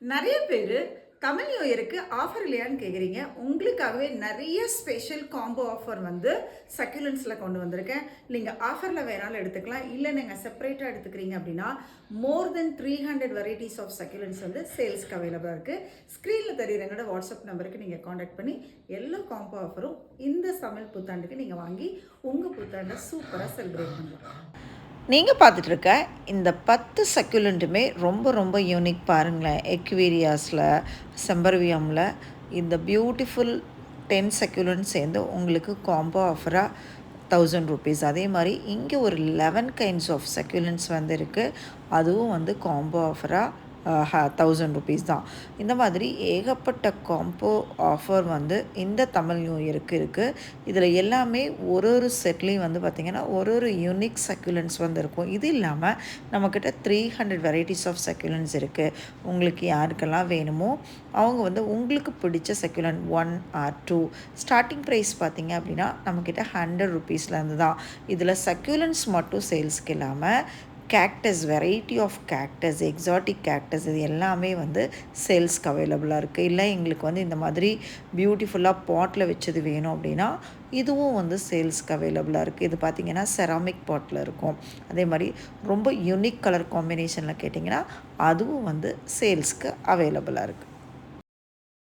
நிறைய பேர் தமிழ் நியூ இயருக்கு ஆஃபர் இல்லையான்னு கேட்குறீங்க. உங்களுக்காகவே நிறைய ஸ்பெஷல் காம்போ ஆஃபர் வந்து சக்யூலன்ஸில் கொண்டு வந்திருக்கேன். நீங்கள் ஆஃபரில் வேணாலும் எடுத்துக்கலாம், இல்லை நீங்கள் செப்பரேட்டாக எடுத்துக்கிறீங்க அப்படின்னா மோர் தென் 300 வெரைட்டிஸ் ஆஃப் சக்யூலன்ஸ் வந்து சேல்ஸ்க்கு அவைலபிளாக இருக்குது. ஸ்க்ரீனில் தெரியுற என்னோட வாட்ஸ்அப் நம்பருக்கு நீங்கள் காண்டாக்ட் பண்ணி எல்லா காம்போ ஆஃபரும் இந்த தமிழ் புத்தாண்டுக்கு நீங்கள் வாங்கி உங்கள் புத்தாண்டை சூப்பராக செலிப்ரேட் பண்ணலாம். நீங்கள் பார்த்துட்டு இருக்க இந்த 10 சக்யூலண்ட்டுமே ரொம்ப ரொம்ப யூனிக் பாருங்களேன். எக்வேரியாஸில் செம்பருவியமில் இந்த பியூட்டிஃபுல் 10 சக்யூலண்ட் சேர்ந்து உங்களுக்கு காம்போ ஆஃபராக 1000 rupees. அதே மாதிரி இங்கே ஒரு 11 கைண்ட்ஸ் ஆஃப் சக்யூலண்ட்ஸ் வந்து இருக்குது. அதுவும் வந்து காம்போ ஆஃபராக 1000 rupees தான். இந்த மாதிரி ஏகப்பட்ட காம்போ ஆஃபர் வந்து இந்த தமிழ் நியூ இயருக்கு இருக்குது. இதில் எல்லாமே ஒரு செட்லேயும் வந்து பார்த்திங்கன்னா ஒரு யூனிக் சக்யூலன்ஸ் வந்து இருக்கும். இது இல்லாமல் நம்மக்கிட்ட 300 வெரைட்டிஸ் ஆஃப் சக்யூலன்ஸ் இருக்குது. உங்களுக்கு யாருக்கெல்லாம் வேணுமோ அவங்க வந்து உங்களுக்கு பிடிச்ச சக்யூலன் 1 or 2 ஸ்டார்டிங் ப்ரைஸ் பார்த்திங்க அப்படின்னா நம்மக்கிட்ட 100 rupeesலேருந்து தான். இதில் சக்யூலன்ஸ் மட்டும் சேல்ஸ்க்கு இல்லாமல் cactus, variety of cactus, exotic cactus இது எல்லாமே வந்து சேல்ஸ்க்கு அவைலபிளாக இருக்குது. இல்லை எங்களுக்கு வந்து இந்த மாதிரி பியூட்டிஃபுல்லாக பாட்டில் வச்சது வேணும் அப்படின்னா இதுவும் வந்து சேல்ஸ்க்கு அவைலபிளாக இருக்குது. இது பார்த்திங்கன்னா செராமிக் பாட்டில் இருக்கும். அதே மாதிரி ரொம்ப யூனிக் கலர் காம்பினேஷனில் கேட்டிங்கன்னா அதுவும் வந்து சேல்ஸ்க்கு அவைலபிளாக இருக்குது.